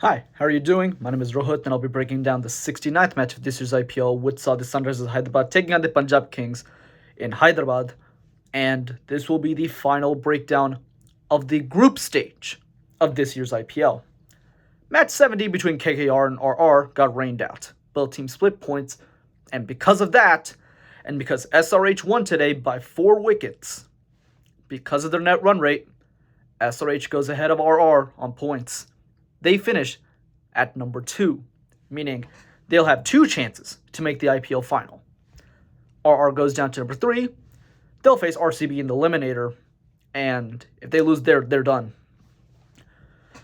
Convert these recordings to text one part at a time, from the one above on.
Hi, how are you doing? My name is Rohit and I'll be breaking down the 69th match of this year's IPL, which saw the Sunrisers Hyderabad taking on the Punjab Kings in Hyderabad. And this will be the final breakdown of the group stage of this year's IPL. Match 70 between KKR and RR got rained out. Both teams split points, and because of that, and because SRH won today by 4 wickets, because of their net run rate, SRH goes ahead of RR on points. They finish at number 2, meaning they'll have 2 chances to make the IPL final. RR goes down to number 3. They'll face RCB in the eliminator, and if they lose, they're done.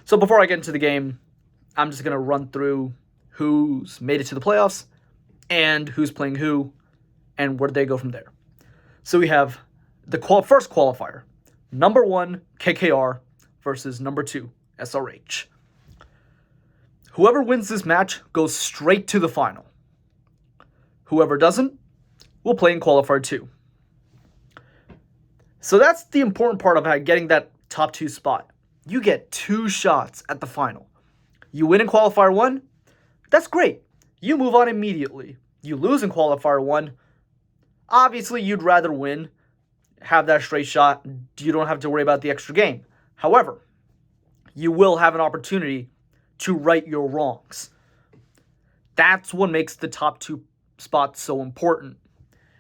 So before I get into the game, I'm just going to run through who's made it to the playoffs and who's playing who and where they go from there. So we have the first qualifier, number 1 KKR versus number 2 SRH. Whoever wins this match goes straight to the final. Whoever doesn't will play in qualifier 2. So that's the important part of getting that top 2 spot. You get 2 shots at the final. You win in qualifier 1, that's great. You move on immediately. You lose in qualifier 1, obviously you'd rather win, have that straight shot. You don't have to worry about the extra game. However, you will have an opportunity to right your wrongs. That's what makes the top 2 spots so important,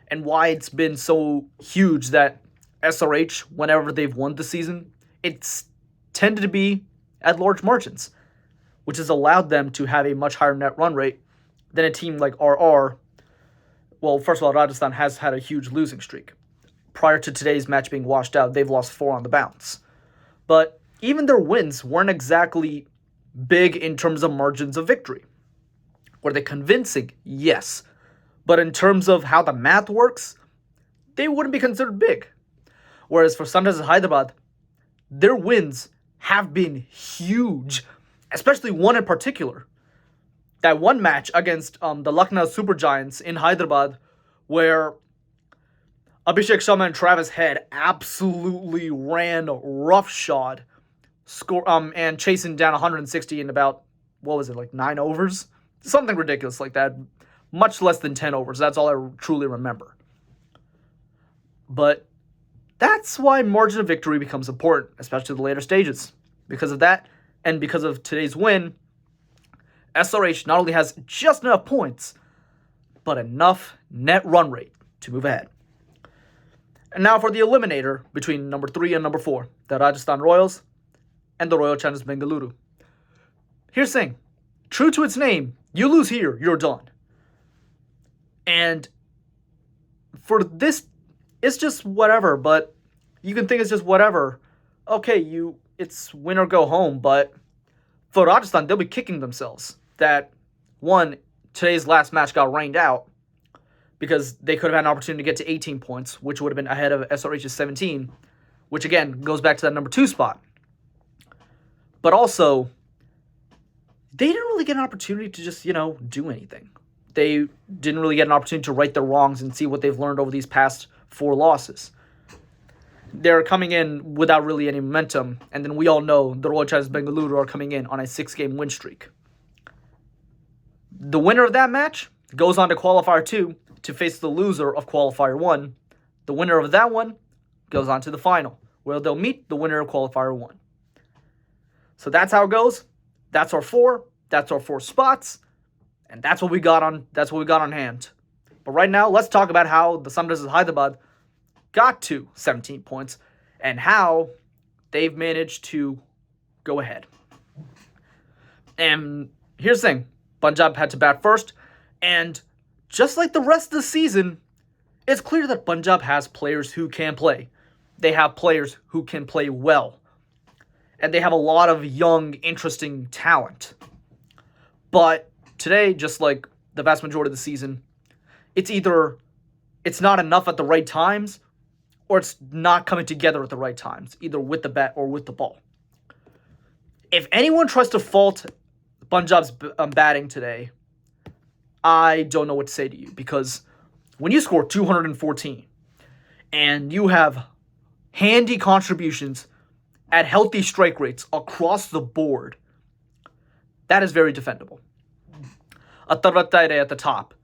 and why it's been so huge that SRH, whenever they've won the season, it's tended to be at large margins, which has allowed them to have a much higher net run rate than a team like RR. Well, first of all, Rajasthan has had a huge losing streak. Prior to today's match being washed out, they've lost 4 on the bounce. But even their wins weren't exactly big in terms of margins of victory. Were they convincing? Yes. But in terms of how the math works, they wouldn't be considered big. Whereas for Sunrisers Hyderabad, their wins have been huge, especially one in particular. That one match against the Lucknow Super Giants in Hyderabad, where Abhishek Sharma and Travis Head absolutely ran roughshod, and chasing down 160 in about, 9 overs? Something ridiculous like that. Much less than 10 overs. That's all I truly remember. But that's why margin of victory becomes important, especially the later stages. Because of that, and because of today's win, SRH not only has just enough points, but enough net run rate to move ahead. And now for the eliminator between number 3 and number 4, the Rajasthan Royals and the Royal Challengers Bengaluru. Here's the thing. True to its name, you lose here, you're done. And for this, it's just whatever, but you can think it's just whatever. Okay, it's win or go home, but for Rajasthan, they'll be kicking themselves that, one, today's last match got rained out because they could have had an opportunity to get to 18 points, which would have been ahead of SRH's 17, which again goes back to that number 2 spot. But also, they didn't really get an opportunity to just, do anything. They didn't really get an opportunity to right their wrongs and see what they've learned over these past 4 losses. They're coming in without really any momentum, and then we all know the Royal Challengers Bengaluru are coming in on a 6-game win streak. The winner of that match goes on to qualifier 2 to face the loser of qualifier 1. The winner of that one goes on to the final, where they'll meet the winner of qualifier 1. So that's how it goes. That's our 4. That's our 4 spots. And that's what we got on hand. But right now, let's talk about how the Sunrisers Hyderabad got to 17 points and how they've managed to go ahead. And here's the thing. Punjab had to bat first, and just like the rest of the season, it's clear that Punjab has players who can play. They have players who can play well. And they have a lot of young, interesting talent. But today, just like the vast majority of the season, it's either it's not enough at the right times, or it's not coming together at the right times, either with the bat or with the ball. If anyone tries to fault Punjab's batting today, I don't know what to say to you, because when you score 214 and you have handy contributions at healthy strike rates across the board, That is very defendable. Atarataire at the top,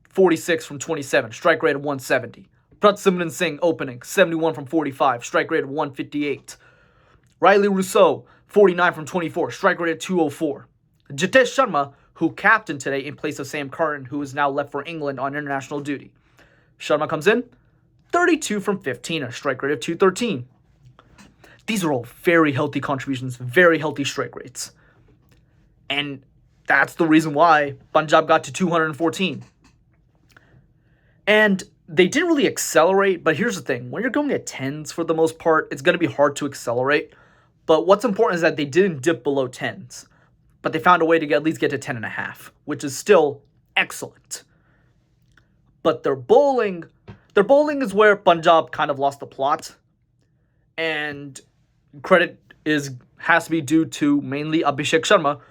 46 from 27, strike rate of 170. Pratsimran Singh opening, 71 from 45, strike rate of 158. Riley Rousseau, 49 from 24, strike rate of 204. Jitesh Sharma, who captained today in place of Sam Curran, who is now left for England on international duty. Sharma comes in, 32 from 15, a strike rate of 213. These are all very healthy contributions, very healthy strike rates. And that's the reason why Punjab got to 214. And they didn't really accelerate, but here's the thing. When you're going at 10s for the most part, it's going to be hard to accelerate. But what's important is that they didn't dip below 10s. But they found a way to at least get to 10.5, which is still excellent. But their bowling is where Punjab kind of lost the plot. And credit has to be due to mainly Abhishek Sharma,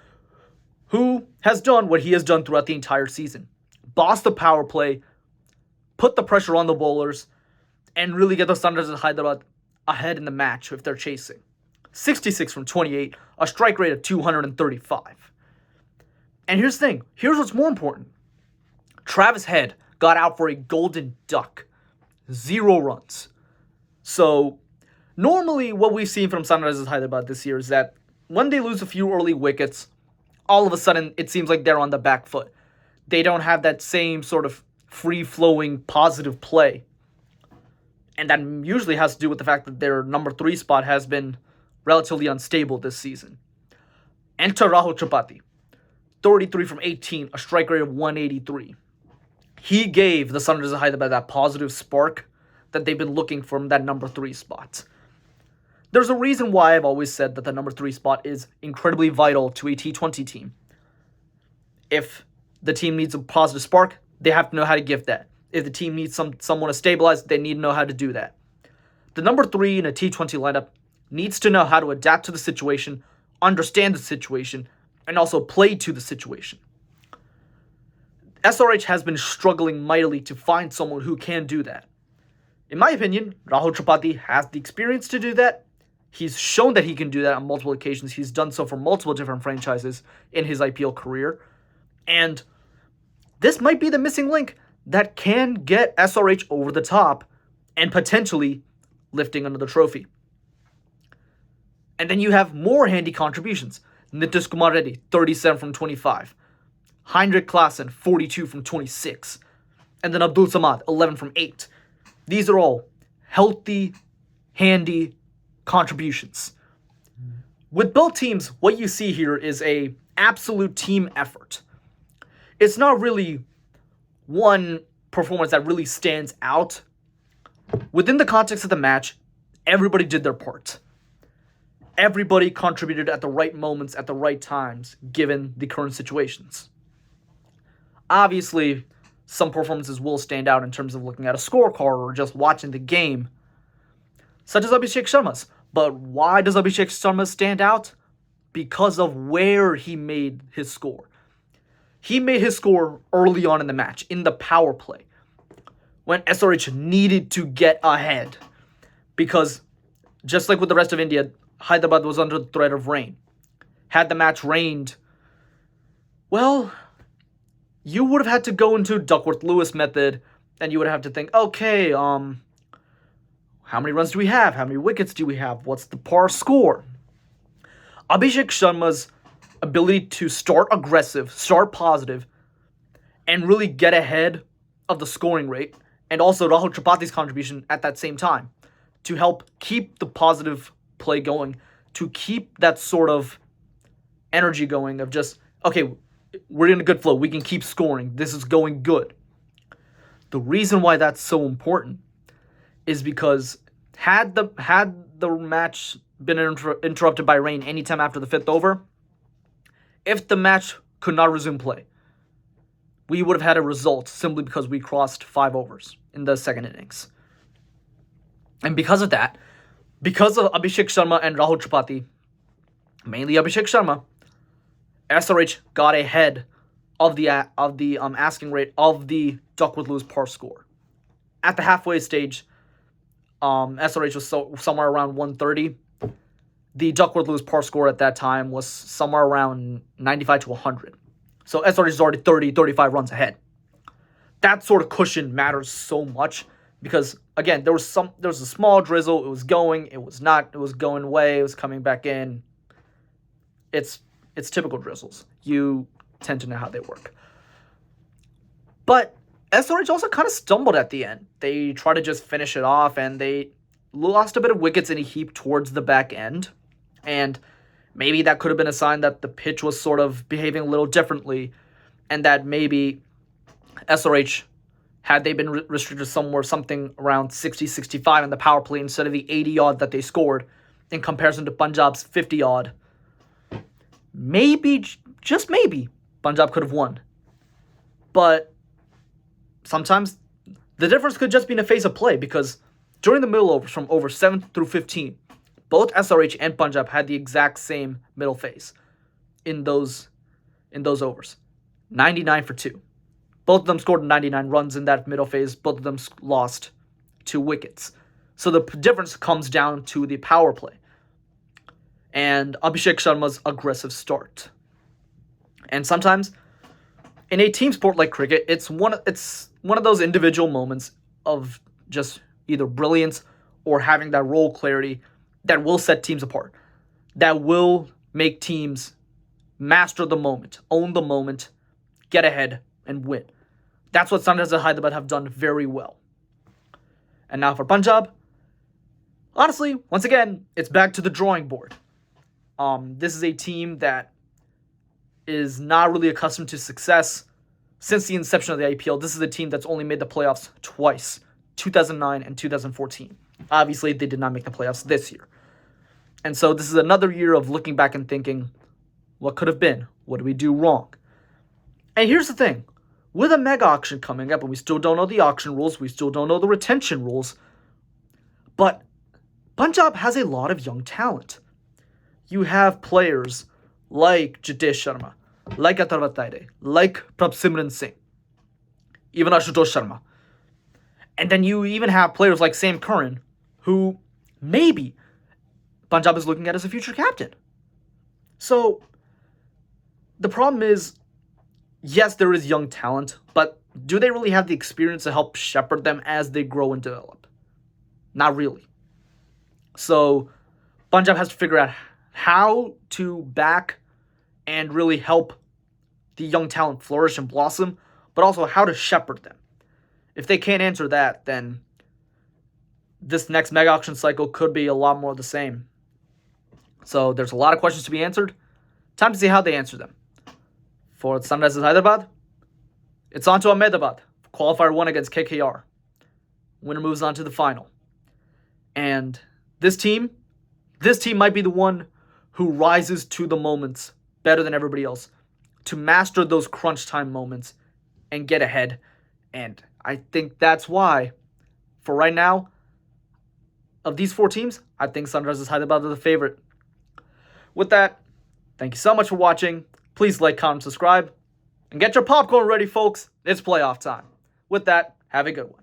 who has done what he has done throughout the entire season. Boss the power play, put the pressure on the bowlers, and really get the Sunrisers Hyderabad ahead in the match if they're chasing. 66 from 28, a strike rate of 235. And here's the thing. Here's what's more important. Travis Head got out for a golden duck. 0 runs. So, normally what we've seen from Sunrisers Hyderabad this year is that when they lose a few early wickets, all of a sudden it seems like they're on the back foot. They don't have that same sort of free-flowing positive play. And that usually has to do with the fact that their number 3 spot has been relatively unstable this season. Enter Rahul Tripathi. 33 from 18, a strike rate of 183. He gave the Sunrisers Hyderabad that positive spark that they've been looking from that number 3 spot. There's a reason why I've always said that the number 3 spot is incredibly vital to a T20 team. If the team needs a positive spark, they have to know how to give that. If the team needs someone to stabilize, they need to know how to do that. The number 3 in a T20 lineup needs to know how to adapt to the situation, understand the situation, and also play to the situation. SRH has been struggling mightily to find someone who can do that. In my opinion, Rahul Tripathi has the experience to do that. He's shown that he can do that on multiple occasions. He's done so for multiple different franchises in his IPL career. And this might be the missing link that can get SRH over the top and potentially lifting another trophy. And then you have more handy contributions. Nitish Kumar Reddy, 37 from 25. Heinrich Klaassen, 42 from 26. And then Abdul Samad, 11 from 8. These are all healthy, handy contributions. With both teams, what you see here is a absolute team effort. It's not really one performance that really stands out. Within the context of the match, everybody did their part. Everybody contributed at the right moments, at the right times, given the current situations. Obviously, some performances will stand out in terms of looking at a scorecard or just watching the game, such as Abhishek Sharma's. But why does Abhishek Sharma stand out? Because of where he made his score. He made his score early on in the match, in the power play, when SRH needed to get ahead. Because, just like with the rest of India, Hyderabad was under the threat of rain. Had the match rained, well, you would have had to go into Duckworth-Lewis method, and you would have to think, okay, how many runs do we have? How many wickets do we have? What's the par score? Abhishek Sharma's ability to start aggressive, start positive, and really get ahead of the scoring rate, and also Rahul Tripathi's contribution at that same time to help keep the positive play going, to keep that sort of energy going of just, okay, we're in a good flow. We can keep scoring. This is going good. The reason why that's so important is because had the match been interrupted by rain anytime after the 5th over, if the match could not resume play, we would have had a result simply because we crossed 5 overs in the second innings. And because of that, because of Abhishek Sharma and Rahul Tripathi, mainly Abhishek Sharma, SRH got ahead of the asking rate of the Duckworth-Lewis par score. At the halfway stage, SRH was somewhere around 130. the Duckworth-Lewis par score at that time was somewhere around 95 to 100. So SRH is already 30, 35 runs ahead. That sort of cushion matters so much because, again, there was a small drizzle. It was going. It was not. It was going away. It was coming back in. It's typical drizzles. You tend to know how they work. But SRH also kind of stumbled at the end. They tried to just finish it off, and they lost a bit of wickets in a heap towards the back end. And maybe that could have been a sign that the pitch was sort of behaving a little differently, and that maybe SRH, had they been restricted something around 60, 65 in the power play instead of the 80-odd that they scored in comparison to Punjab's 50-odd, maybe, just maybe, Punjab could have won. But sometimes the difference could just be in the phase of play, because during the middle overs from over 7 through 15, both SRH and Punjab had the exact same middle phase in those overs. 99 for 2. Both of them scored 99 runs in that middle phase. Both of them lost 2 wickets. So the difference comes down to the power play and Abhishek Sharma's aggressive start. And sometimes in a team sport like cricket, it's one of those individual moments of just either brilliance or having that role clarity that will set teams apart, that will make teams master the moment, own the moment, get ahead, and win. That's what Sunrisers Hyderabad have done very well. And now for Punjab, honestly, once again, it's back to the drawing board. This is a team that is not really accustomed to success since the inception of the IPL. This is a team that's only made the playoffs twice, 2009 and 2014. Obviously, they did not make the playoffs this year. And so this is another year of looking back and thinking, what could have been? What did we do wrong? And here's the thing. With a mega auction coming up, and we still don't know the auction rules, we still don't know the retention rules, but Punjab has a lot of young talent. You have players like Jitesh Sharma, like Atharva Taide, like Prabhsimran Singh, even Ashutosh Sharma. And then you even have players like Sam Curran, who maybe Punjab is looking at as a future captain. So the problem is, yes, there is young talent, but do they really have the experience to help shepherd them as they grow and develop? Not really. So Punjab has to figure out how to back and really help the young talent flourish and blossom, but also how to shepherd them. If they can't answer that, then this next mega auction cycle could be a lot more of the same. So there's a lot of questions to be answered. Time to see how they answer them. For Sunrisers Hyderabad, it's on to Ahmedabad. Qualifier 1 against KKR. Winner moves on to the final. And this team might be the one who rises to the moments better than everybody else, to master those crunch time moments and get ahead. And I think that's why, for right now, of these 4 teams, I think Sunrisers Hyderabad are the favorite. With that, thank you so much for watching. Please like, comment, subscribe, and get your popcorn ready, folks. It's playoff time. With that, have a good one.